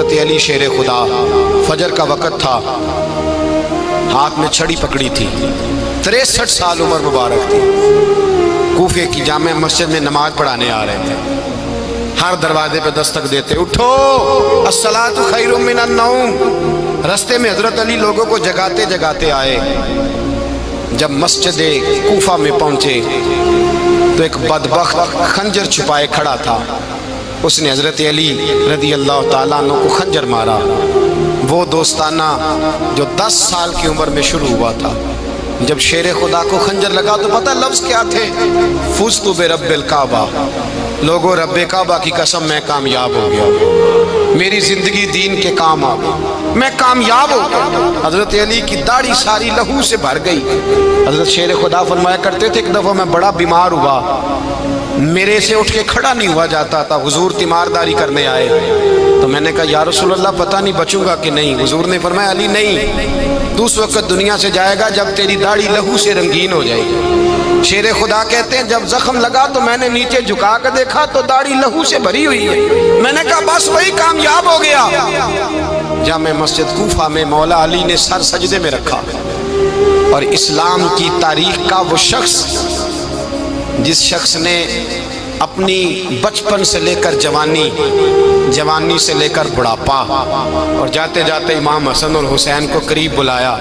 حضرت علی شیر خدا، فجر کا وقت تھا، ہاتھ میں چھڑی پکڑی تھی، 63 سال عمر مبارک تھی، کوفے کی جامع مسجد میں نماز پڑھانے آ رہے تھے۔ ہر دروازے پہ دستک دیتے، اٹھو الصلاۃ خیر من النوم۔ رستے میں حضرت علی لوگوں کو جگاتے جگاتے آئے۔ جب مسجد کوفہ میں پہنچے تو ایک بدبخت خنجر چھپائے کھڑا تھا، اس نے حضرت علی رضی اللہ تعالیٰ عنہ کو خنجر مارا۔ وہ دوستانہ جو 10 سال کی عمر میں شروع ہوا تھا، جب شیر خدا کو خنجر لگا تو پتہ لفظ کیا تھے؟ فزت برب الکعبہ، لوگوں رب کعبہ کی قسم میں کامیاب ہو گیا، میری زندگی دین کے کام آ گئی، میں کامیاب ہو گیا۔ حضرت علی کی داڑھی ساری لہو سے بھر گئی۔ حضرت شیر خدا فرمایا کرتے تھے، ایک دفعہ میں بڑا بیمار ہوا، میرے سے اٹھ کے کھڑا نہیں ہوا جاتا تھا، حضور تیمارداری کرنے آئے تو میں نے کہا یا رسول اللہ پتہ نہیں بچوں گا کہ نہیں۔ حضور نے فرمایا علی نہیں، تو اس وقت دنیا سے جائے گا جب تیری داڑھی لہو سے رنگین ہو جائے گی۔ شیر خدا کہتے ہیں جب زخم لگا تو میں نے نیچے جھکا کر دیکھا تو داڑھی لہو سے بھری ہوئی ہے، میں نے کہا بس وہی کامیاب ہو گیا۔ جامع مسجد کوفہ میں مولا علی نے سر سجدے میں رکھا، اور اسلام کی تاریخ کا وہ شخص جس شخص نے اپنی بچپن سے لے کر جوانی، جوانی سے لے کر بڑھاپا، اور جاتے جاتے امام حسن اور حسین کو قریب بلایا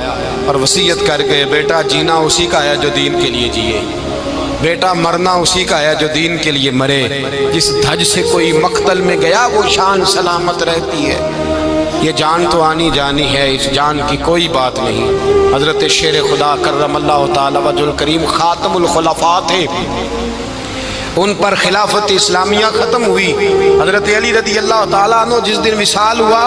اور وصیت کر گئے، بیٹا جینا اسی کا ہے جو دین کے لیے جیے، بیٹا مرنا اسی کا ہے جو دین کے لیے مرے، جس دھج سے کوئی مقتل میں گیا وہ شان سلامت رہتی ہے، یہ جان تو آنی جانی ہے، اس جان کی کوئی بات نہیں۔ حضرت شیر خدا کرم اللہ تعالی وجہ الکریم خاتم الخلفاء تھے، ان پر خلافت اسلامیہ ختم ہوئی۔ حضرت علی رضی اللہ تعالیٰ عنہ جس دن وصال ہوا،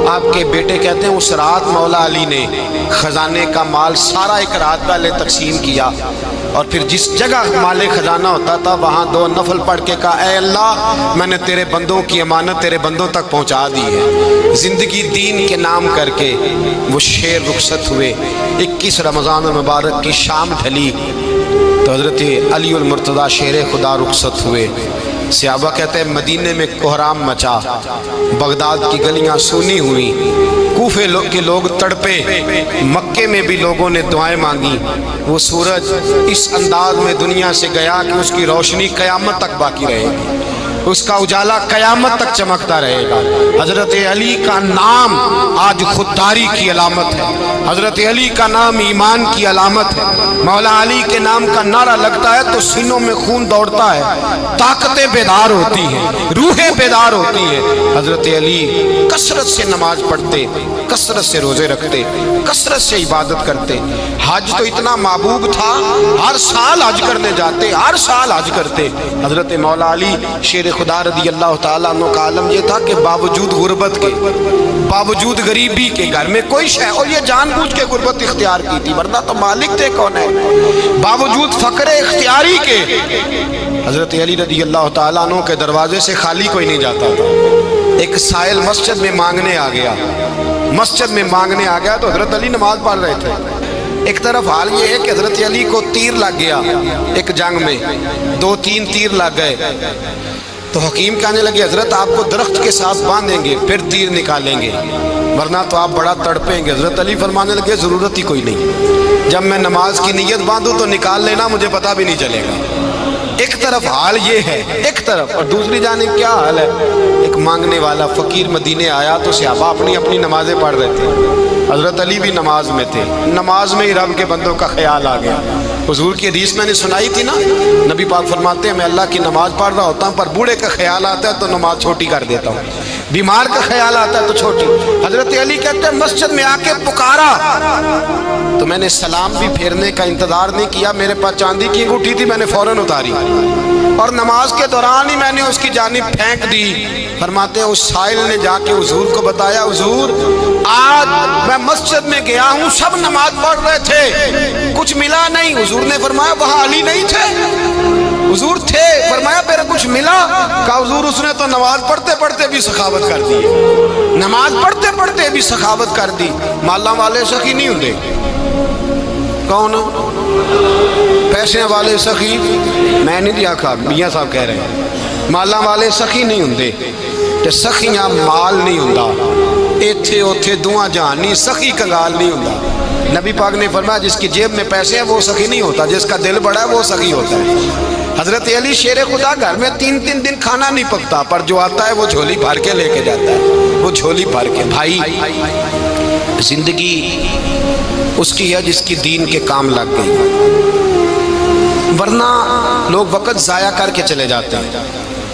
آپ کے بیٹے کہتے ہیں اس رات مولا علی نے خزانے کا مال سارا ایک رات پہلے تقسیم کیا، اور پھر جس جگہ مال خزانہ ہوتا تھا وہاں 2 نفل پڑھ کے کہا اے اللہ میں نے تیرے بندوں کی امانت تیرے بندوں تک پہنچا دی ہے۔ زندگی دین کے نام کر کے وہ شیر رخصت ہوئے۔ 21 رمضان المبارک کی شام ڈھلی تو حضرت علی المرتضیٰ شیر خدا رخصت ہوئے۔ صحابہ کہتے ہیں مدینے میں کوہرام مچا، بغداد کی گلیاں سونی ہوئی، کوفے کے لوگ تڑپے، مکے میں بھی لوگوں نے دعائیں مانگی۔ وہ سورج اس انداز میں دنیا سے گیا کہ اس کی روشنی قیامت تک باقی رہے گی، اس کا اجالا قیامت تک چمکتا رہے گا۔ حضرت علی کا نام آج خودداری کی علامت ہے، حضرت علی کا نام ایمان کی علامت ہے۔ مولا علی کے نام کا نعرہ لگتا ہے تو سینوں میں خون دوڑتا ہے، طاقتیں بیدار ہوتی ہیں، روحیں بیدار ہوتی ہیں۔ حضرت علی کثرت سے نماز پڑھتے، کثرت سے روزے رکھتے، کثرت سے عبادت کرتے۔ حج تو اتنا محبوب تھا، ہر سال حج کرنے جاتے، ہر سال حج کرتے۔ حضرت مولا علی شیر خدا رضی اللہ تعالیٰ عنہ کا عالم یہ تھا کہ باوجود غربت کے، باوجود غریبی کے، گھر میں کوئی شے، اور یہ جان بوجھ کے غربت اختیار کی تھی ورنہ تو مالک تھے کون ہے، باوجود فقر اختیاری کے حضرت علی رضی اللہ تعالیٰ عنہ کے دروازے سے خالی کوئی نہیں جاتا تھا۔ ایک سائل مسجد میں مانگنے آ گیا، مسجد میں مانگنے آ گیا تو حضرت علی نماز پڑھ رہے تھے۔ ایک طرف حال یہ ہے کہ حضرت علی کو تیر لگ گیا، ایک جنگ میں 2-3 تیر لگ گئے تو حکیم کہنے لگے حضرت آپ کو درخت کے ساتھ باندھیں گے پھر تیر نکالیں گے ورنہ تو آپ بڑا تڑپیں گے۔ حضرت علی فرمانے لگے ضرورت ہی کوئی نہیں، جب میں نماز کی نیت باندھوں تو نکال لینا، مجھے پتہ بھی نہیں چلے گا۔ ایک طرف حال یہ ہے، ایک طرف، اور دوسری جانب کیا حال ہے؟ ایک مانگنے والا فقیر مدینے آیا تو صحابہ اپنی اپنی نمازیں پڑھ رہے تھے، حضرت علی بھی نماز میں تھے، نماز میں ہی رب کے بندوں کا خیال آ گیا۔ حضور کی حدیث میں نے سنائی تھی نا، نبی پاک فرماتے ہیں میں اللہ کی نماز پڑھ رہا ہوتا ہوں پر بوڑھے کا خیال آتا ہے تو نماز چھوٹی کر دیتا ہوں، بیمار کا خیال آتا ہے تو چھوٹی۔ حضرت علی کہتے ہیں مسجد میں آ کے پکارا تو میں نے سلام بھی پھیرنے کا انتظار نہیں کیا، میرے پاس چاندی کی انگوٹھی تھی، میں نے فوراً اتاری اور نماز کے دوران ہی میں نے اس کی جانب پھینک دی۔ فرماتے ہیں اس سائل نے جا کے حضور کو بتایا حضور آج میں مسجد میں گیا ہوں، سب نماز پڑھ رہے تھے، کچھ ملا نہیں۔ حضور نے فرمایا وہاں علی نہیں تھے؟ حضور تھے۔ فرمایا پھر کچھ ملا؟ کہا حضور اس نے تو نماز پڑھتے پڑھتے بھی سخاوت کر دی، نماز پڑھتے پڑھتے بھی سخاوت کر دی۔ مالاں والے سخی نہیں ہوندے، کون پیسے والے سخی؟ میں نہیں دیا کھا، میاں صاحب کہہ رہے ہیں مالاں والے سخی نہیں ہوندے، تے سخیاں مال نہیں ہوندا، ایتھے اوتھے دعا جہان نہیں، سخی کنگال نہیں ہوندا۔ نبی پاک نے فرمایا جس کی جیب میں پیسے ہیں وہ سخی نہیں ہوتا، جس کا دل بڑا ہے وہ سخی ہوتا ہے۔ حضرت علی شیر خدا گھر میں 3 دن کھانا نہیں پکتا، پر جو آتا ہے وہ جھولی بھر کے لے کے جاتا ہے، وہ جھولی بھر کے۔ بھائی زندگی اس کی ہے جس کی دین کے کام لگ گئی، ورنہ لوگ وقت ضائع کر کے چلے جاتے ہیں۔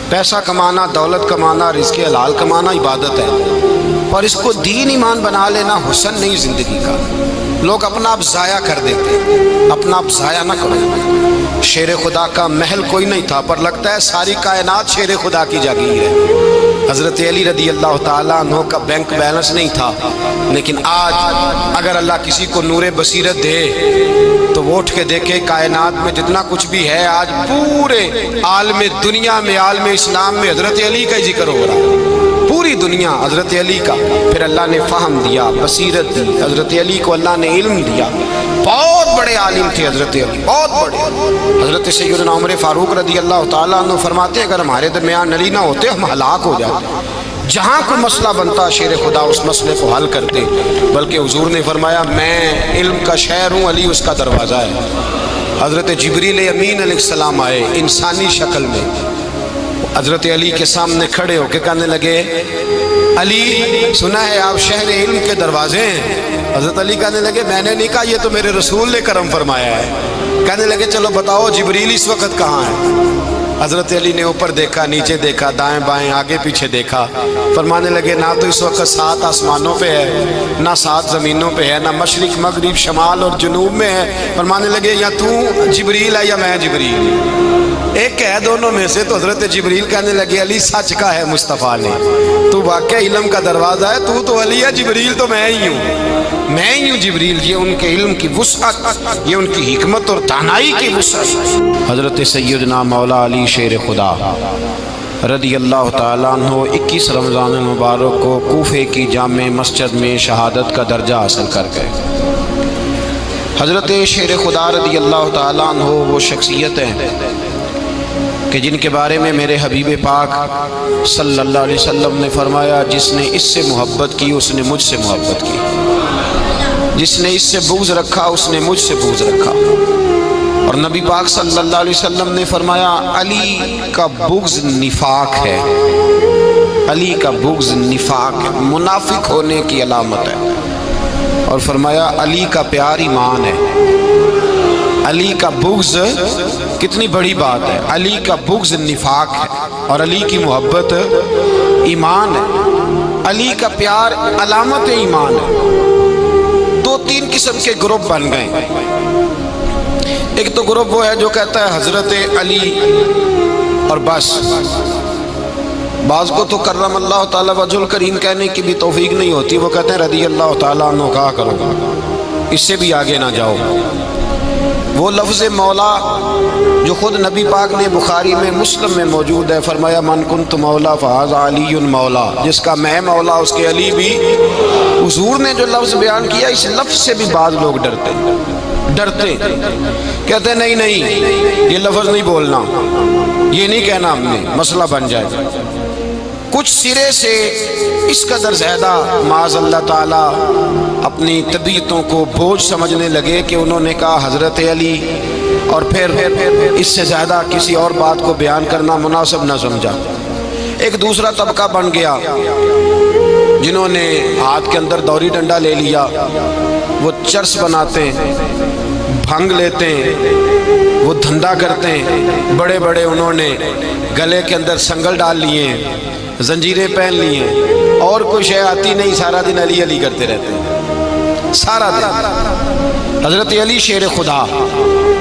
پیسہ کمانا، دولت کمانا، رزق حلال کمانا عبادت ہے، پر اس کو دین ایمان بنا لینا حسن نہیں زندگی کا۔ لوگ اپنا آپ ضائع کر دیتے، اپنا آپ ضائع نہ کرو۔ شیر خدا کا محل کوئی نہیں تھا، پر لگتا ہے ساری کائنات شیر خدا کی جاگیر ہے۔ حضرت علی رضی اللہ تعالیٰ عنہ کا بینک بیلنس نہیں تھا، لیکن آج اگر اللہ کسی کو نور بصیرت دے تو وہ اٹھ کے دیکھے کائنات میں جتنا کچھ بھی ہے، آج پورے عالم دنیا میں، عالم اسلام میں حضرت علی کا ہی ذکر ہو رہا ہے، پوری دنیا حضرت علی کا۔ پھر اللہ نے فہم دیا، بصیرت دی، حضرت علی کو اللہ نے علم دیا۔ بہت بڑے عالم تھے حضرت علی، بہت بڑے۔ حضرت سیدنا عمر فاروق رضی اللہ تعالیٰ عنہ فرماتے ہیں اگر ہمارے درمیان علی نہ ہوتے ہم ہلاک ہو جاتے۔ جہاں کوئی مسئلہ بنتا شیر خدا اس مسئلے کو حل کرتے، بلکہ حضور نے فرمایا میں علم کا شہر ہوں، علی اس کا دروازہ ہے۔ حضرت جبریل امین علیہ السلام آئے انسانی شکل میں، حضرت علی کے سامنے کھڑے ہو کے کہنے لگے علی سنا ہے آپ شہر علم کے دروازے ہیں۔ حضرت علی کہنے لگے میں نے نہیں کہا، یہ تو میرے رسول نے کرم فرمایا ہے۔ کہنے لگے چلو بتاؤ جبریل اس وقت کہاں ہے؟ حضرت علی نے اوپر دیکھا، نیچے دیکھا، دائیں بائیں آگے پیچھے دیکھا، فرمانے لگے نہ تو اس وقت 7 آسمانوں پہ ہے، نہ 7 زمینوں پہ ہے، نہ مشرق مغرب شمال اور جنوب میں ہے۔ فرمانے لگے یا تو جبریل ہے یا میں جبریل، ایک ہے دونوں میں سے۔ تو حضرت جبریل کہنے لگے علی سچ کا ہے مصطفیٰ نے، تو واقعہ علم کا دروازہ ہے، تو علی ہے، جبریل تو میں ہی ہوں، میں ہی ہوں جبریل۔ یہ ان کے علم کی وسعت، یہ ان کی حکمت اور دانائی کی وسعت۔ حضرت سیدنا مولا علی شیر خدا رضی اللہ تعالیٰ عنہ 21 رمضان المبارک کو کوفے کی جامع مسجد میں شہادت کا درجہ حاصل کر گئے۔ حضرت شیر خدا رضی اللہ تعالیٰ عنہ وہ شخصیت ہیں کہ جن کے بارے میں میرے حبیب پاک صلی اللہ علیہ وسلم نے فرمایا جس نے اس سے محبت کی اس نے مجھ سے محبت کی، جس نے اس سے بغض رکھا اس نے مجھ سے بغض رکھا۔ اور نبی پاک صلی اللہ علیہ وسلم نے فرمایا علی کا بغض نفاق ہے، علی کا بغض نفاق ہے، منافق ہونے کی علامت ہے۔ اور فرمایا علی کا پیار ایمان ہے، علی کا بغض کتنی بڑی بات ہے، علی کا بغض نفاق ہے اور علی کی محبت ایمان ہے، علی کا پیار علامت ایمان ہے۔ 2-3 قسم کے گروپ بن گئے۔ ایک تو گروپ وہ ہے جو کہتا ہے حضرت علی اور بس، بعض کو تو کرم اللہ تعالیٰ وجہ الکریم کہنے کی بھی توفیق نہیں ہوتی، وہ کہتے ہیں رضی اللہ تعالیٰ عنہ کہا کرو، اس سے بھی آگے نہ جاؤ۔ وہ لفظ مولا جو خود نبی پاک نے بخاری میں مسلم میں موجود ہے، فرمایا من کنت مولا فہذا علی مولا، جس کا میں مولا اس کے علی بھی۔ حضور نے جو لفظ بیان کیا اس لفظ سے بھی بعض لوگ ڈرتے کہتے ہیں نہیں یہ لفظ نہیں بولنا، یہ نہیں کہنا ہم نے، مسئلہ بن جائے۔ کچھ سرے سے اس قدر زیادہ معاذ اللہ تعالیٰ اپنی طبیعتوں کو بوجھ سمجھنے لگے کہ انہوں نے کہا حضرت علی، اور پھر اس سے زیادہ کسی اور بات کو بیان کرنا مناسب نہ سمجھا۔ ایک دوسرا طبقہ بن گیا جنہوں نے ہاتھ کے اندر دوری ڈنڈا لے لیا، وہ چرس بناتے ہیں، بھنگ لیتے ہیں، وہ دھندا کرتے ہیں، بڑے بڑے انہوں نے گلے کے اندر سنگل ڈال لیے ہیں، زنجیریں پہن لی ہیں، اور کوئی شے آتی نہیں، سارا دن علی علی کرتے رہتے ہیں سارا دن۔ حضرت علی شیر خدا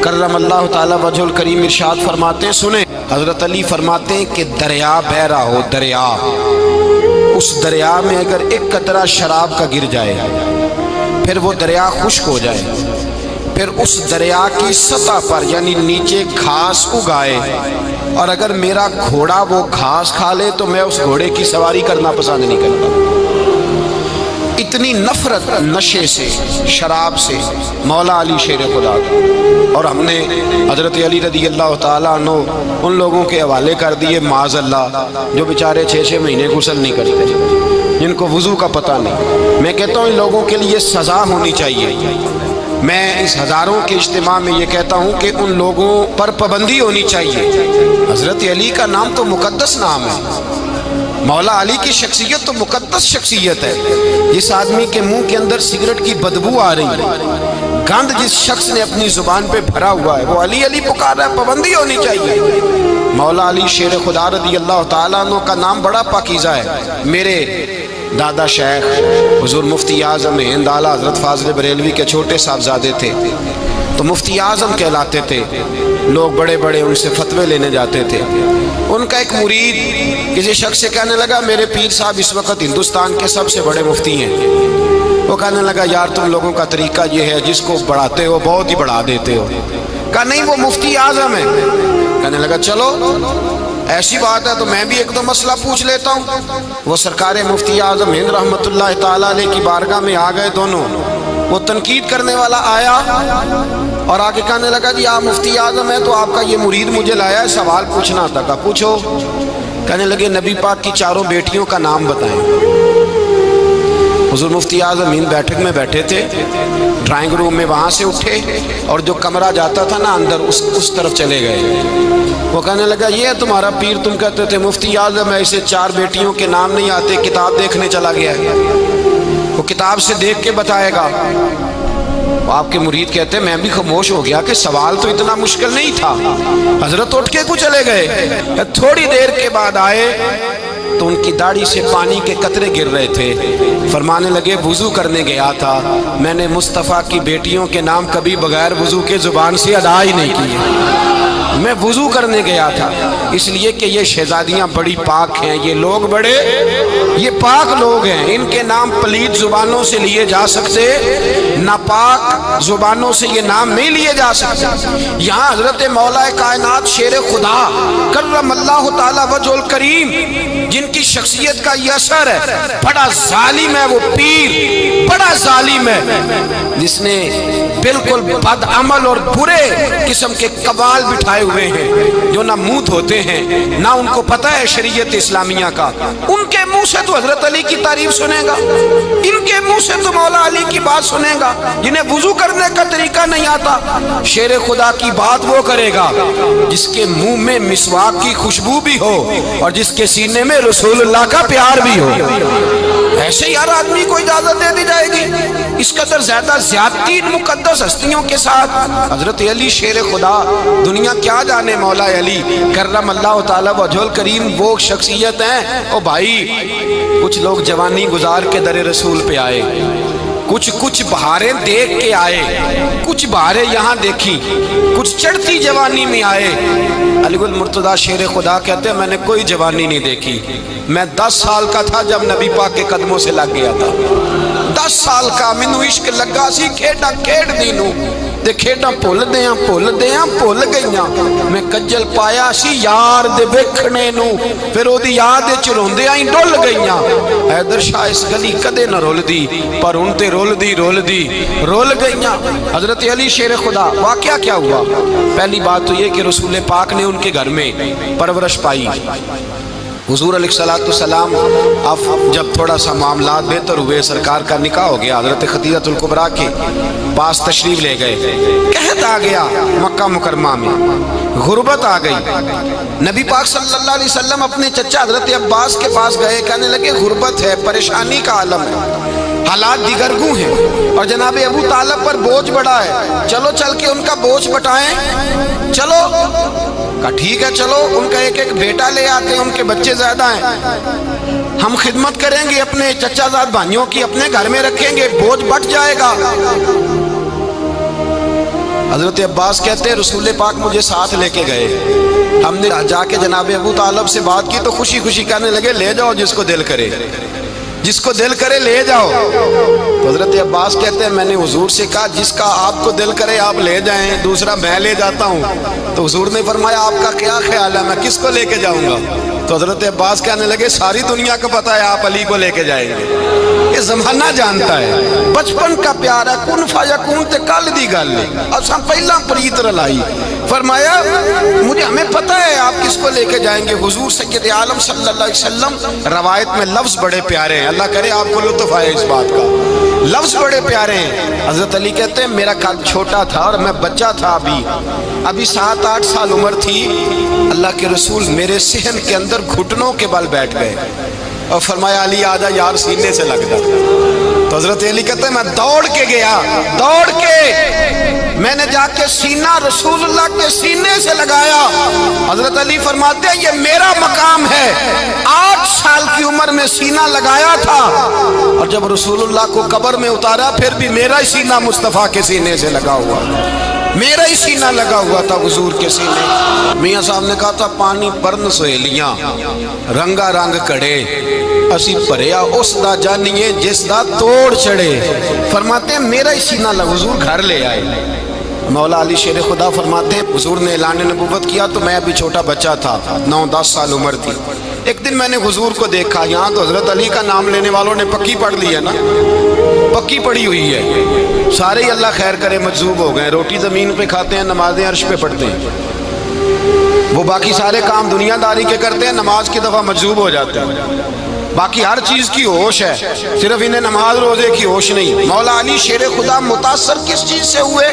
کرم اللہ تعالیٰ وجہ الکریم ارشاد فرماتے ہیں، سنیں حضرت علی فرماتے ہیں کہ دریا بہ رہا ہو، دریا، اس دریا میں اگر ایک قطرہ شراب کا گر جائے پھر وہ دریا خشک ہو جائے، پھر اس دریا کی سطح پر یعنی نیچے گھاس اگائے، اور اگر میرا گھوڑا وہ گھاس کھا لے تو میں اس گھوڑے کی سواری کرنا پسند نہیں کرتا۔ اتنی نفرت نشے سے، شراب سے مولا علی شیر خدا کا۔ اور ہم نے حضرت علی رضی اللہ تعالیٰ عنہ ان لوگوں کے حوالے کر دیے معاذ اللہ جو بیچارے 6 مہینے غسل نہیں کرتے، جن کو وضو کا پتہ نہیں۔ میں کہتا ہوں ان لوگوں کے لیے سزا ہونی چاہیے۔ میں اس ہزاروں کے اجتماع میں یہ کہتا ہوں کہ ان لوگوں پر پابندی ہونی چاہیے۔ حضرت علی کا نام تو مقدس نام ہے، مولا علی کی شخصیت تو مقدس شخصیت ہے۔ جس آدمی کے منہ کے اندر سگریٹ کی بدبو آ رہی ہے، گند جس شخص نے اپنی زبان پہ بھرا ہوا ہے، وہ علی علی پکار رہا ہے، پابندی ہونی چاہیے۔ مولا علی شیر خدا رضی اللہ تعالیٰ عنہ کا نام بڑا پاکیزہ ہے۔ میرے دادا شیخ حضور مفتی اعظم ہند اعلیٰ حضرت فاضل بریلوی کے چھوٹے صاحبزادے تھے، تو مفتی اعظم کہلاتے تھے، لوگ بڑے بڑے ان سے فتوے لینے جاتے تھے۔ ان کا ایک مرید کسی شخص سے کہنے لگا میرے پیر صاحب اس وقت ہندوستان کے سب سے بڑے مفتی ہیں۔ وہ کہنے لگا یار تم لوگوں کا طریقہ یہ ہے جس کو بڑھاتے ہو بہت ہی بڑھا دیتے ہو۔ کہا نہیں وہ مفتی اعظم ہے۔ کہنے لگا چلو ایسی بات ہے تو میں بھی ایک دو مسئلہ پوچھ لیتا ہوں۔ وہ سرکار مفتی اعظم ہند رحمت اللہ تعالیٰ علیہ کی بارگاہ میں آ گئے دونوں۔ وہ تنقید کرنے والا آیا اور آگے کہنے لگا جی آپ مفتی اعظم ہیں تو آپ کا یہ مرید مجھے لایا ہے سوال پوچھنا تھا۔ کہا پوچھو۔ کہنے لگے نبی پاک کی 4 بیٹیوں کا نام بتائیں۔ حضور مفتی اعظم ہند بیٹھک میں بیٹھے تھے، ڈرائنگ روم میں وہاں سے اٹھے اور جو کمرہ جاتا تھا نا اندر اس طرف چلے گئے۔ وہ کہنے لگا یہ ہے تمہارا پیر، تم کہتے تھے مفتی اعظم ہے، اسے 4 بیٹیوں کے نام نہیں آتے، کتاب دیکھنے چلا گیا ہے، وہ کتاب سے دیکھ کے بتائے گا۔ آپ کے مرید کہتے ہیں میں بھی خاموش ہو گیا کہ سوال تو اتنا مشکل نہیں تھا۔ حضرت اٹھ کے کو چلے گئے۔ تھوڑی دیر کے بعد آئے تو ان کی داڑھی سے پانی کے قطرے گر رہے تھے۔ فرمانے لگے وضو کرنے گیا تھا، میں نے مصطفیٰ کی بیٹیوں کے نام کبھی بغیر وضو کے زبان سے ادا ہی نہیں کیے۔ میں وضو کرنے گیا تھا اس لیے کہ یہ شہزادیاں بڑی پاک ہیں، یہ لوگ بڑے یہ پاک لوگ ہیں، ان کے نام پلید زبانوں سے لیے جا سکتے، ناپاک زبانوں سے یہ نام نہیں لیے جا سکتے۔ یہاں حضرت مولا کائنات شیر خدا کرم اللہ تعالی وجہ الکریم جن کی شخصیت کا یہ اثر ہے، بڑا ظالم ہے وہ پیر، بڑا ظالم ہے جس نے بالکل بد عمل اور برے قسم کے قبال بٹھائے ہوئے ہیں، جو نہ منہ دھوتے ہیں نہ ان کو پتہ ہے شریعت اسلامیہ کا۔ ان کے منہ سے تو حضرت علی کی تعریف سنے گا، ان کے منہ سے تو مولا علی کی بات سنے گا، جنہیں وضو کرنے کا طریقہ نہیں آتا۔ شیر خدا کی بات وہ کرے گا جس کے منہ میں مسواک کی خوشبو بھی ہو اور جس کے سینے میں رسول اللہ کا پیار بھی ہو۔ ایسے ہی ہر آدمی کو اجازت دے دی جائے گی؟ اس قدر زیادہ زیادتی مقدس ہستیوں کے ساتھ حضرت علی شیر خدا، دنیا کیا جانے مولا علی کرم اللہ تعالی وجہ الکریم وہ شخصیت ہیں۔ او بھائی کچھ لوگ جوانی گزار کے در رسول پہ آئے، کچھ بہاریں دیکھ کے آئے، کچھ بہاریں یہاں دیکھی، کچھ چڑھتی جوانی میں آئے۔ علی گل مرتضیٰ شیر خدا کہتے ہیں میں نے کوئی جوانی نہیں دیکھی، میں 10 سال کا تھا جب نبی پاک کے قدموں سے لگ گیا تھا۔ 10 سال کا مینوں عشق لگا سی، کھیڈا کھیڈ دینوں تے کھیڈاں بھول گئیاں، میں کجل پایا سی یار دے ویکھنے نوں، پھر او دی یاد وچ روندیاں ہی ڈل گئیاں۔ حیدر شاہ اس گلی کدے نہ رول دی پر ہن تے رول دی رول گئیاں۔ حضرت علی شیر خدا واقعہ کیا ہوا؟ پہلی بات تو یہ کہ رسول پاک نے ان کے گھر میں پرورش پائی۔ حضور علیہ السلام اب جب تھوڑا سا معاملات بہتر ہوئے، سرکار کا نکاح ہو گیا، حضرت خدیجہ الکبریٰ کے پاس تشریف لے گئے۔ قحط آ گیا مکہ مکرمہ میں، غربت آ گئی۔ نبی پاک صلی اللہ علیہ وسلم اپنے چچا حضرت عباس کے پاس گئے، کہنے لگے غربت ہے، پریشانی کا عالم ہے، حالات دیگرگوں ہیں اور جناب ابو طالب پر بوجھ بڑا ہے، چلو چل کے ان کا بوجھ بٹائیں۔ چلو کہا ٹھیک ہے چلو، ان کا ایک بیٹا لے آتے ہیں، ان کے بچے زیادہ ہیں، ہم خدمت کریں گے اپنے چچا زاد بھائیوں کی، اپنے گھر میں رکھیں گے، بوجھ بٹ جائے گا۔ حضرت عباس کہتے ہیں رسول پاک مجھے ساتھ لے کے گئے، ہم نے جا کے جناب ابو طالب سے بات کی تو خوشی خوشی کہنے لگے لے جاؤ جس کو دل کرے، جس کو دل کرے لے جاؤ۔ تو حضرت عباس کہتے ہیں میں نے حضور سے کہا جس کا آپ کو دل کرے آپ لے جائیں، دوسرا میں لے جاتا ہوں۔ تو حضور نے فرمایا آپ کا کیا خیال ہے، میں کس کو لے کے جاؤں گا؟ تو حضرت عباس کہنے لگے ساری دنیا کو پتہ ہے آپ علی کو لے کے جائیں گے، یہ یہ زمانہ جانتا ہے، بچپن کا پیار ہے، کن فیکون تے کل دی گل ہے، اساں پہلا پریت رلائی۔ فرمایا مجھے ہمیں پتہ ہے آپ کس کو لے کے جائیں گے، حضور سید عالم صلی اللہ علیہ وسلم۔ روایت میں لفظ بڑے پیارے ہیں، اللہ کرے آپ کو لطف آئے اس بات کا، لفظ بڑے پیارے ہیں۔ حضرت علی کہتے ہیں میرا قد چھوٹا تھا اور میں بچہ تھا، ابھی 7-8 سال عمر تھی، اللہ کے رسول میرے صحن کے اندر گھٹنوں کے بل بیٹھ گئے اور فرمایا علی آجا یار سینے سے لگ جا۔ تو حضرت علی کہتے ہیں میں دوڑ کے گیا، دوڑ کے میں نے جا کے سینہ رسول اللہ کے سینے سے لگایا۔ حضرت علی فرماتے ہیں یہ میرا مقام ہے، 8 سال کی عمر میں سینہ لگایا تھا اور جب رسول اللہ کو قبر میں اتارا پھر بھی میرا ہی سینہ مصطفیٰ کے سینے سے لگا ہوا، میرا ہی سینہ لگا ہوا تھا حضور کے سینے۔ میاں صاحب نے کہا تھا پانی برن سہیلیاں رنگا رنگ کڑے، اسی پریا اس دا جانیے جس دا توڑ چڑھے۔ فرماتے ہیں میرا ہی سینہ لگا، حضور گھر لے آئے۔ مولا علی شیر خدا فرماتے ہیں حضور نے اعلان نبوت کیا تو میں ابھی چھوٹا بچہ تھا، 9-10 سال عمر تھی۔ ایک دن میں نے حضور کو دیکھا، یہاں تو حضرت علی کا نام لینے والوں نے پکی پڑھ لی ہے نا، پکی پڑھی ہوئی ہے، سارے ہی اللہ خیر کرے مجذوب ہو گئے، روٹی زمین پہ کھاتے ہیں، نمازیں عرش پہ پڑھتے ہیں، وہ باقی سارے کام دنیا داری کے کرتے ہیں، نماز کی دفعہ مجذوب ہو جاتے ہیں، باقی ہر چیز کی ہوش ہے، صرف انہیں نماز روزے کی ہوش نہیں۔ مولا علی شیر خدا متاثر کس چیز سے ہوئے؟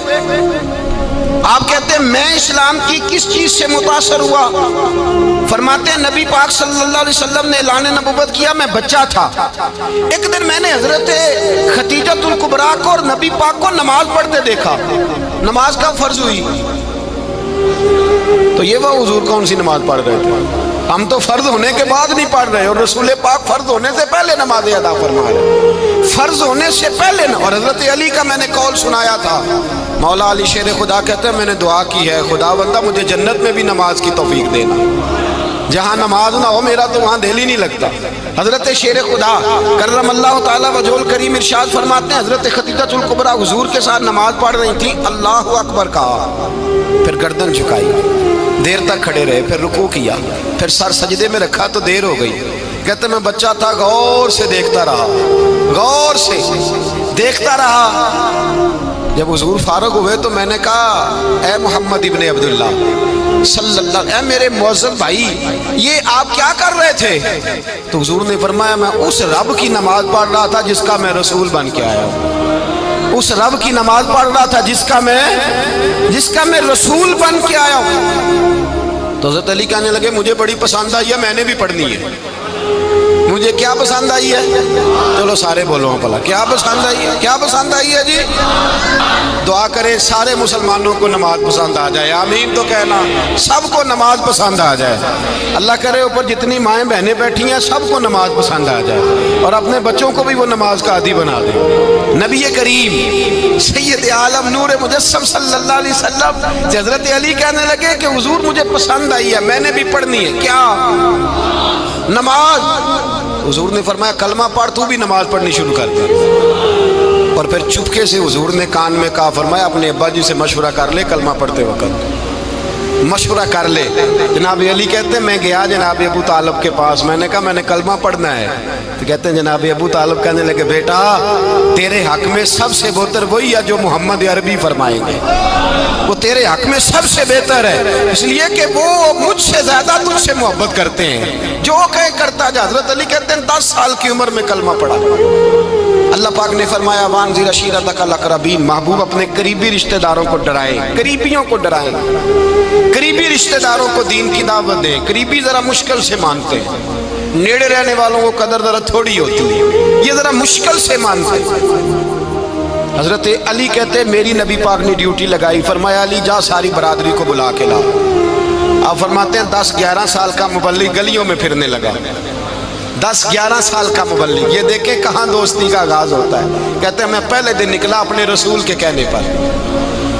آپ کہتے ہیں میں اسلام کی کس چیز سے متاثر ہوا؟ فرماتے ہیں نبی پاک صلی اللہ علیہ وسلم نے اعلان نبوت کیا، میں بچہ تھا، ایک دن میں نے حضرت خدیجہ الکبریٰ کو اور نبی پاک کو نماز پڑھتے دیکھا۔ نماز کب فرض ہوئی؟ تو یہ وہ حضور کون سی نماز پڑھ رہے تھے؟ ہم تو فرض ہونے کے بعد نہیں پڑھ رہے، اور رسول پاک فرض ہونے سے پہلے نمازیں ادا فرما رہے، فرض ہونے سے پہلے۔ اور حضرت علی کا میں نے قول سنایا تھا، مولا علی شیر خدا کہتے ہیں میں نے دعا کی ہے خدا بندہ مجھے جنت میں بھی نماز کی توفیق دینا، جہاں نماز نہ ہو میرا تو وہاں دل ہی نہیں لگتا۔ حضرت شیر خدا کرم اللہ تعالیٰ وجہہ الکریم ارشاد فرماتے ہیں حضرت خدیجہ الکبریٰ حضور کے ساتھ نماز پڑھ رہی تھیں، اللہ اکبر کہا، پھر گردن جھکائی، دیر تک کھڑے رہے، پھر رکوع کیا، پھر سر سجدے میں رکھا تو دیر ہو گئی۔ کہتے میں بچہ تھا، غور سے دیکھتا رہا، غور سے دیکھتا رہا۔ جب حضور فارغ ہوئے تو میں نے کہا اے محمد ابن عبداللہ صلی اللہ علیہ، اے میرے معزز بھائی یہ آپ کیا کر رہے تھے؟ تو حضور نے فرمایا میں اس رب کی نماز پڑھ رہا تھا جس کا میں رسول بن کے آیا ہوں، اس رب کی نماز پڑھ رہا تھا جس کا میں رسول بن کے آیا ہوں۔ تو حضرت علی کہنے لگے مجھے بڑی پسند آئی ہے، میں نے بھی پڑھنی ہے۔ مجھے کیا پسند آئی ہے؟ چلو سارے بولو پلا کیا پسند آئی ہے؟ کیا پسند آئی ہے جی؟ دعا کرے سارے مسلمانوں کو نماز پسند آ جائے، آمین تو کہنا، سب کو نماز پسند آ جائے۔ اللہ کرے اوپر جتنی مائیں بہنیں بیٹھی ہیں سب کو نماز پسند آ جائے، اور اپنے بچوں کو بھی وہ نماز کا عادی بنا دیں۔ نبی کریم سید عالم نور مجسم صلی اللہ علیہ وسلم حضرت علی کہنے لگے کہ حضور مجھے پسند آئی ہے، میں نے بھی پڑھنی ہے۔ کیا؟ نماز۔ حضور نے فرمایا کلمہ پڑھ، تو بھی نماز پڑھنی شروع کر دے۔ اور پھر چپکے سے حضور نے کان میں کہا، فرمایا اپنے ابا جی سے مشورہ کر لے کلمہ پڑھتے وقت، مشورہ کر لے۔ جناب علی کہتے ہیں میں گیا جناب ابو طالب کے پاس، میں نے کہا میں نے کلمہ پڑھنا ہے، تو کہتے ہیں جناب ابو طالب کہنے لگے بیٹا تیرے حق میں سب سے بہتر وہی ہے جو محمد عربی فرمائیں گے، وہ تیرے حق میں سب سے بہتر ہے، اس لیے کہ وہ مجھ سے زیادہ تجھ سے محبت کرتے ہیں، جو کہیں کرتا جا۔ حضرت علی کہتے ہیں 10 سال کی عمر میں کلمہ پڑھا۔ اللہ پاک نے فرمایا وانذر عشیرتک الاقربین، محبوب اپنے قریبی رشتہ داروں کو ڈرائیں، قریبیوں کو ڈرائیں، قریبی رشتہ داروں کو دین کی دعوت دیں۔ قریبی ذرا مشکل سے مانتے ہیں، نیڑے رہنے والوں کو قدر ذرا تھوڑی ہوتی ہے، یہ ذرا مشکل سے مانتے ہیں۔ حضرت علی کہتے ہیں میری نبی پاک نے ڈیوٹی لگائی، فرمایا علی جا ساری برادری کو بلا کے لا۔ آپ فرماتے ہیں 10-11 سال کا مبلغ گلیوں میں پھرنے لگا، 10-11 سال کا مبلغ، یہ دیکھیں کہاں دوستی کا آغاز ہوتا ہے۔ کہتے ہیں میں پہلے دن نکلا اپنے رسول کے کہنے پر،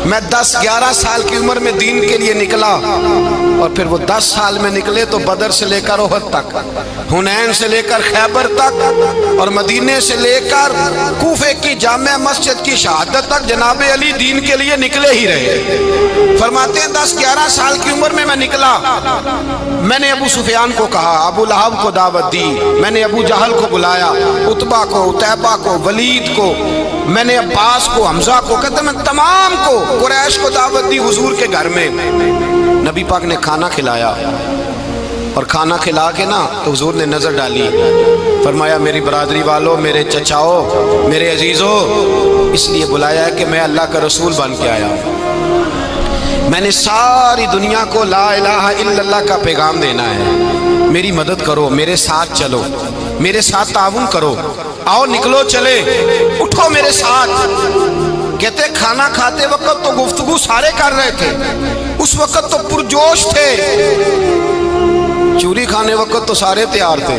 میں 10-11 سال کی عمر میں دین کے لیے نکلا، اور پھر وہ 10 سال میں نکلے تو بدر سے لے کر احد تک، حنین سے لے کر خیبر تک، اور مدینے سے لے کر کوفے کی جامع مسجد کی شہادت تک جناب علی دین کے لیے نکلے ہی رہے۔ فرماتے ہیں 10-11 سال کی عمر میں نکلا، میں نے ابو سفیان کو کہا، ابو لہب کو دعوت دی، میں نے ابو جہل کو بلایا، عتبہ کو، عتیبہ کو، ولید کو، میں نے عباس کو، حمزہ کو، کہتے میں تمام کو، قریش کو دعوت دی حضور کے گھر میں۔ نبی پاک نے کھانا کھلایا، اور کھانا کھلا کے نا تو حضور نے نظر ڈالی، فرمایا میری برادری والوں، میرے چچاؤ، میرے عزیزوں، اس لیے بلایا ہے کہ میں اللہ کا رسول بن کے آیا ہوں، میں نے ساری دنیا کو لا الہ الا اللہ کا پیغام دینا ہے، میری مدد کرو، میرے ساتھ چلو، میرے ساتھ تعاون کرو، آؤ نکلو چلے، اٹھو میرے ساتھ۔ کہتے کھانا کھاتے وقت تو گفتگو سارے کر رہے تھے، اس وقت تو پرجوش تھے، چوری کھانے وقت تو سارے تیار تھے،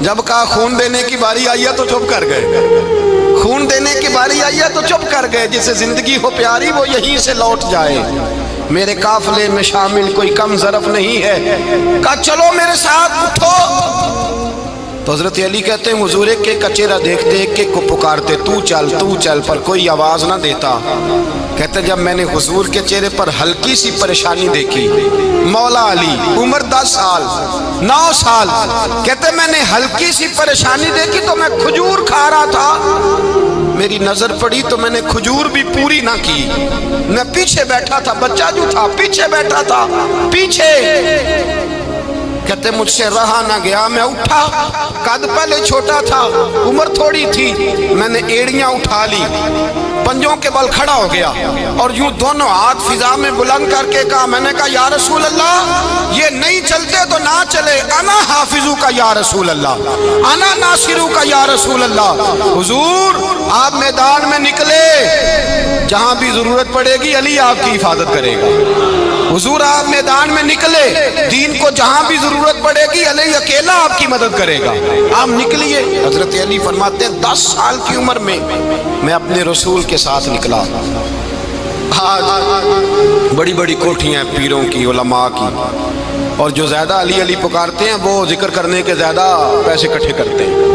جب کہا خون دینے کی باری آئی ہے تو چپ کر گئے، خون دینے کی باری آئی ہے تو چپ کر گئے، جسے زندگی ہو پیاری وہ یہیں سے لوٹ جائے، میرے قافلے میں شامل کوئی کم ظرف نہیں ہے، کہا چلو میرے ساتھ اٹھو۔ تو حضرت علی کہتے ہیں حضور ایک کا چہرہ دیکھ دیکھ کے کو پکارتے، تو چل، پر کوئی آواز نہ دیتا۔ کہتے جب میں نے حضور کے چہرے پر ہلکی سی پریشانی دیکھی، مولا علی عمر 10 سال 9 سال، کہتے میں نے ہلکی سی پریشانی دیکھی تو میں کھجور کھا رہا تھا، میری نظر پڑی تو میں نے کھجور بھی پوری نہ کی، میں پیچھے بیٹھا تھا، بچہ جو تھا پیچھے بیٹھا تھا، پیچھے۔ کہتے مجھ سے رہا نہ گیا، میں اٹھا، قد پہلے چھوٹا تھا، عمر تھوڑی تھی، میں نے ایڑیاں اٹھا لی، پنجوں کے بل کھڑا ہو گیا، اور یوں دونوں ہاتھ فضا میں بلند کر کے کہا، میں نے کہا یا رسول اللہ یہ نہیں چلتے تو نہ چلے، انا حافظو کا یا رسول اللہ، انا ناصرو کا یا رسول اللہ۔ حضور آپ میدان میں نکلے، جہاں بھی ضرورت پڑے گی علی آپ کی حفاظت کرے گا، حضور آپ میدان میں نکلے، دین کو جہاں بھی ضرورت پڑے گی علی اکیلا آپ کی مدد کرے گا، آپ نکلیے۔ حضرت علی فرماتے ہیں 10 سال کی عمر میں میں اپنے رسول کے ساتھ نکلا۔ آج بڑی بڑی کوٹھیاں پیروں کی، علماء کی، اور جو زیادہ علی علی پکارتے ہیں وہ ذکر کرنے کے زیادہ پیسے اکٹھے کرتے ہیں،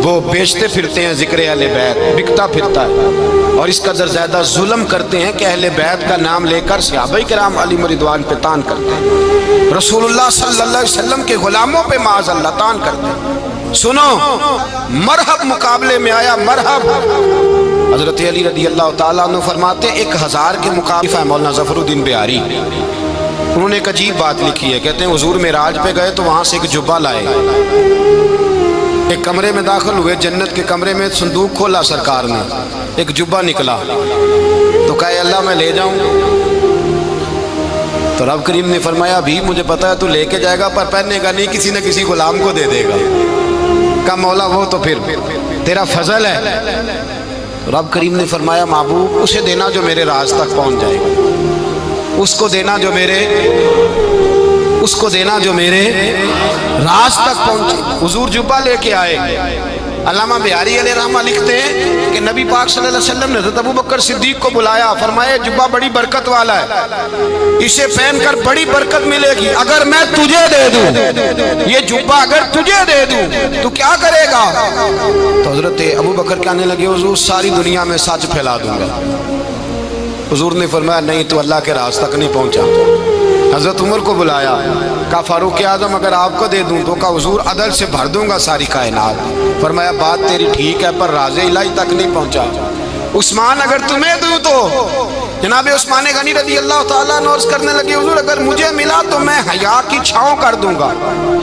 وہ بیچتے پھرتے ہیں ذکر اہل بیت، بکتا پھرتا ہے، اور اس قدر زیادہ ظلم کرتے ہیں کہ اہل بیت کا نام لے کر صحابہ کرام علی رضوان پہ تان کرتے ہیں، رسول اللہ صلی اللہ علیہ وسلم کے غلاموں پہ معاذ اللہ تان کرتے ہیں۔ سنو، مرحب مقابلے میں آیا، مرحب۔ حضرت علی رضی اللہ تعالیٰ عنہ فرماتے ہیں 1000 کے مقابلے ہے مولانا ظفر الدین بہاری، انہوں نے ایک عجیب بات لکھی ہے، کہتے ہیں حضور معراج پہ گئے تو وہاں سے ایک جبہ لائے، ایک کمرے میں داخل ہوئے، جنت کے کمرے میں صندوق کھولا سرکار نے، ایک جبہ نکلا، تو کہا اللہ میں لے جاؤں؟ تو رب کریم نے فرمایا بھی مجھے پتا ہے تو لے کے جائے گا، پر پہننے گا نہیں، کسی نہ کسی غلام کو دے دے گا۔ کہا مولا وہ تو پھر تیرا فضل ہے۔ رب کریم نے فرمایا محبوب اسے دینا جو میرے راز تک پہنچ جائے، اس کو دینا جو میرے راز تک پہنچے۔ حضور جبہ لے کے آئے۔ علامہ بہاری علیہ رحمہ لکھتے ہیں کہ نبی پاک صلی اللہ علیہ وسلم نے حضرت ابوبکر صدیق کو بلایا، فرمایا جبہ بڑی برکت والا ہے، اسے پہن کر بڑی برکت ملے گی، اگر میں تجھے دے دوں، یہ جبہ اگر تجھے دے دوں تو کیا کرے گا؟ تو حضرت ابوبکر کہنے لگے حضور ساری دنیا میں سچ پھیلا دوں گا۔ حضور نے فرمایا نہیں تو اللہ کے راز تک نہیں پہنچا۔ حضرت عمر کو بلایا، کہا فاروق اعظم اگر آپ کو دے دوں تو، کہا حضور عدل سے بھر دوں گا ساری کائنات۔ فرمایا بات تیری ٹھیک ہے پر راز الہی تک نہیں پہنچا۔ عثمان اگر تمہیں دوں تو، جناب عثمان غنی رضی اللہ تعالیٰ نورس کرنے لگے حضور اگر مجھے ملا تو میں حیا کی چھاؤں کر دوں گا،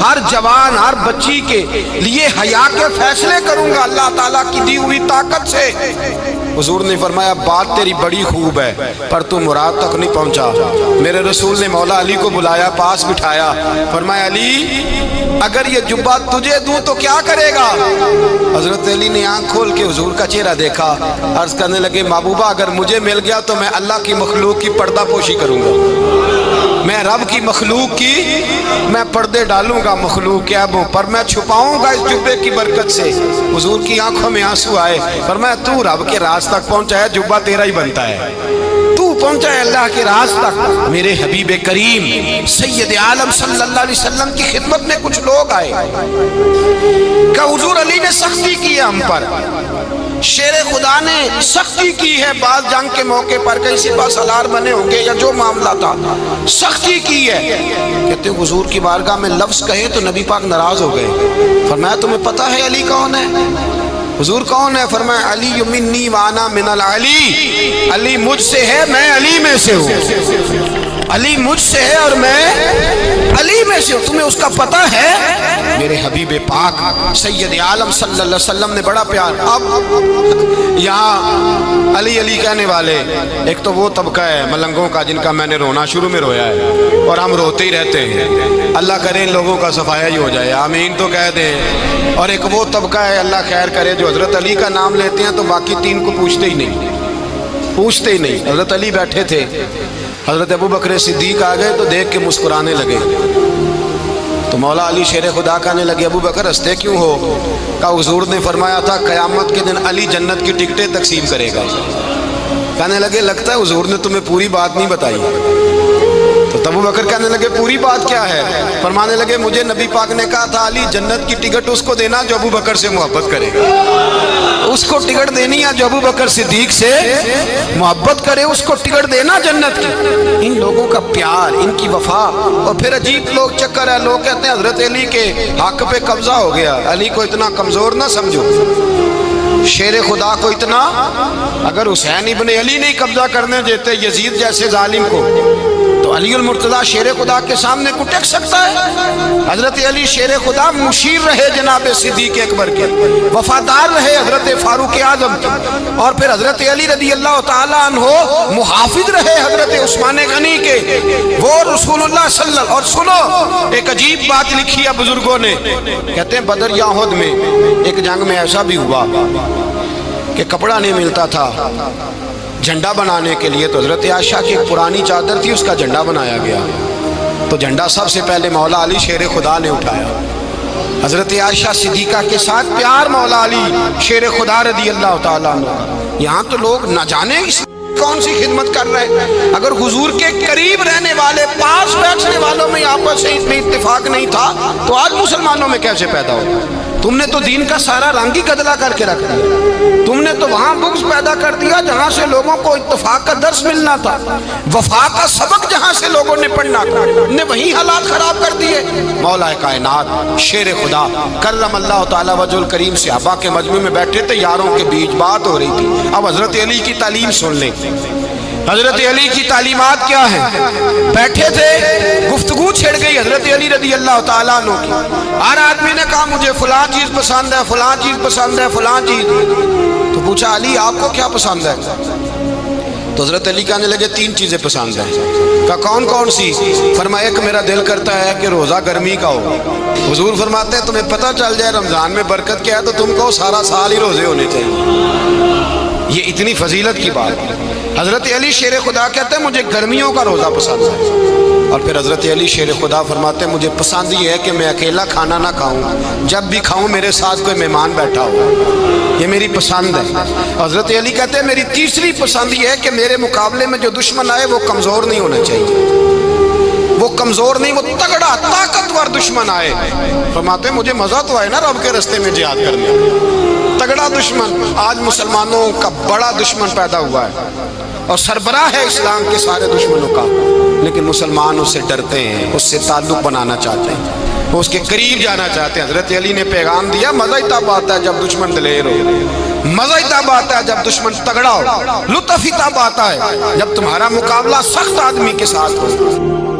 ہر جوان ہر بچی کے لیے حیا کے فیصلے کروں گا اللہ تعالیٰ کی دی ہوئی طاقت سے۔ حضور نے فرمایا بات تیری بڑی خوب ہے پر تو مراد تک نہیں پہنچا۔ میرے رسول نے مولا علی کو بلایا، پاس بٹھایا، فرمایا علی اگر یہ جبہ تجھے دوں تو کیا کرے گا؟ حضرت علی نے آنکھ کھول کے حضور کا چہرہ دیکھا، عرض کرنے لگے محبوبہ اگر مجھے مل گیا تو میں اللہ کی مخلوق کی پردہ پوشی کروں گا، میں رب کی مخلوق کی میں پردے ڈالوں گا مخلوق کے عیبوں پر، میں چھپاؤں گا اس جبے کی برکت سے۔ حضور کی آنکھوں میں آنسو آئے، فرمایا تو رب کے راز تک پہنچا ہے، جبہ تیرا ہی بنتا ہے، پہنچا ہے اللہ کے راز تک، میرے حبیب کریم سید عالم صلی اللہ علیہ وسلم کی خدمت میں کچھ لوگ آئے کہ حضور علی نے سختی کی ہے ہم پر، شیر خدا نے سختی کی ہے، بعض جنگ کے موقع پر کہیں سپہ سالار بنے ہوں گے یا جو معاملہ تھا، سختی کی ہے۔ کہتے ہیں حضور کی بارگاہ میں لفظ کہے تو نبی پاک ناراض ہو گئے۔ فرمایا تمہیں پتہ ہے علی کون ہے؟ حضور کون ہے؟ فرمایا علی منی وانا من العلی، علی مجھ سے ہے میں علی میں سے ہوں، علی مجھ سے ہے اور میں علی میں سے ہوں، تمہیں اس کا پتہ ہے؟ میرے حبیب پاک سید عالم صلی اللہ علیہ وسلم نے بڑا پیار۔ اب یہاں علی علی کہنے والے ایک تو وہ طبقہ ہے ملنگوں کا جن کا میں نے رونا شروع میں رویا ہے اور ہم روتے ہی رہتے ہیں، اللہ کرے ان لوگوں کا صفایا ہی ہو جائے، آمین تو کہہ دیں۔ اور ایک وہ طبقہ ہے اللہ خیر کرے جو حضرت علی کا نام لیتے ہیں تو باقی تین کو پوچھتے ہی نہیں۔ حضرت علی بیٹھے تھے، حضرت ابو بکر صدیق آ گئے تو دیکھ کے مسکرانے لگے، تو مولا علی شیر خدا کہنے لگے ابو بکر ہنستے کیوں ہو؟ کہا حضور نے فرمایا تھا قیامت کے دن علی جنت کی ٹکٹیں تقسیم کرے گا۔ کہنے لگے لگتا ہے حضور نے تمہیں پوری بات نہیں بتائی۔ تو ابو بکر کہنے لگے پوری بات کیا ہے؟ فرمانے لگے مجھے نبی پاک نے کہا تھا علی جنت کی ٹکٹ اس کو دینا جو ابو بکر سے محبت کرے گا، اس کو ٹکٹ دینی ہے جو ابو بکر صدیق سے محبت کرے، اس کو ٹکٹ دینا جنت کی۔ ان لوگوں کا پیار، ان کی وفا۔ اور پھر عجیب لوگ چکر ہے، لوگ کہتے ہیں حضرت علی کے حق پہ قبضہ ہو گیا، علی کو اتنا کمزور نہ سمجھو، شیر خدا کو اتنا، اگر حسین ابن علی نہیں قبضہ کرنے دیتے یزید جیسے ظالم کو تو علی المرتضیٰ شیر خدا کے سامنے کو ٹک سکتا ہے؟ حضرت علی شیر خدا مشیر رہے جناب صدیق اکبر کے، وفادار رہے حضرت فاروق اعظم کے، اور پھر حضرت علی رضی اللہ تعالیٰ عنہ محافظ رہے حضرت عثمان غنی کے، وہ رسول اللہ صلی اللہ۔ اور سنو ایک عجیب بات لکھی ہے بزرگوں نے، کہتے ہیں بدر یا احد میں ایک جنگ میں ایسا بھی ہوا کہ کپڑا نہیں ملتا تھا جھنڈا بنانے کے لیے، تو حضرت عائشہ کی ایک پرانی چادر تھی، اس کا جھنڈا بنایا گیا، تو جھنڈا سب سے پہلے مولا علی شیر خدا نے اٹھایا۔ حضرت عائشہ صدیقہ کے ساتھ پیار مولا علی شیر خدا رضی اللہ تعالیٰ عنہ۔ یہاں تو لوگ نہ جانے کون سی خدمت کر رہے ہیں، اگر حضور کے قریب رہنے والے پاس بیٹھنے والوں میں آپس سے اتنے اتفاق نہیں تھا تو آج مسلمانوں میں کیسے پیدا ہو؟ تم نے تو دین کا سارا رنگ ہی گدلا کر کے رکھ دیا، تم نے تو وہاں بغض پیدا کر دیا جہاں سے لوگوں کو اتفاق کا درس ملنا تھا، وفا کا سبق جہاں سے لوگوں نے پڑھنا تھا، نے وہی حالات خراب کر دیے۔ مولا کائنات شیر خدا کرم اللہ تعالیٰ وجہ الکریم صحابہ کے مجمع میں بیٹھے تھے، یاروں کے بیچ بات ہو رہی تھی۔ اب حضرت علی کی تعلیم سن لیں، حضرت علی کی تعلیمات کیا ہیں؟ بیٹھے تھے، گفتگو چھڑ گئی حضرت علی رضی اللہ تعالیٰ عنہ کی، ہر آدمی نے کہا مجھے فلاں چیز پسند ہے، فلاں چیز پسند ہے، فلاں چیز۔ تو پوچھا علی آپ کو کیا پسند ہے؟ تو حضرت علی کہنے لگے تین چیزیں پسند ہیں۔ کہا کون کون سی؟ فرمایا ایک میرا دل کرتا ہے کہ روزہ گرمی کا ہو۔ حضور فرماتے ہیں تمہیں پتہ چل جائے رمضان میں برکت کیا ہے تو تم کو سارا سال ہی روزے ہونے چاہیے، یہ اتنی فضیلت کی بات ہے۔ حضرت علی شیر خدا کہتے ہیں مجھے گرمیوں کا روزہ پسند ہے، اور پھر حضرت علی شیر خدا فرماتے ہیں مجھے پسند یہ ہے کہ میں اکیلا کھانا نہ کھاؤں، جب بھی کھاؤں میرے ساتھ کوئی مہمان بیٹھا ہو، یہ میری پسند ہے۔ حضرت علی کہتے ہیں میری تیسری پسند یہ ہے کہ میرے مقابلے میں جو دشمن آئے وہ کمزور نہیں ہونا چاہیے، وہ کمزور نہیں، وہ تگڑا طاقتور دشمن آئے۔ فرماتے ہیں مجھے مزہ تو آئے نا رب کے رستے میں جہاد کرنے، تگڑا دشمن۔ آج مسلمانوں کا بڑا دشمن پیدا ہوا ہے اور سربراہ ہے اسلام کے سارے دشمنوں کا، لیکن مسلمان اس سے ڈرتے ہیں، اس سے تعلق بنانا چاہتے ہیں، وہ اس کے قریب جانا چاہتے ہیں۔ حضرت علی نے پیغام دیا مزہ ہی تب آتا ہے جب دشمن دلیر ہو، مزہ ہی تب آتا ہے جب دشمن تگڑا ہو، لطف ہی تب آتا ہے جب تمہارا مقابلہ سخت آدمی کے ساتھ ہو۔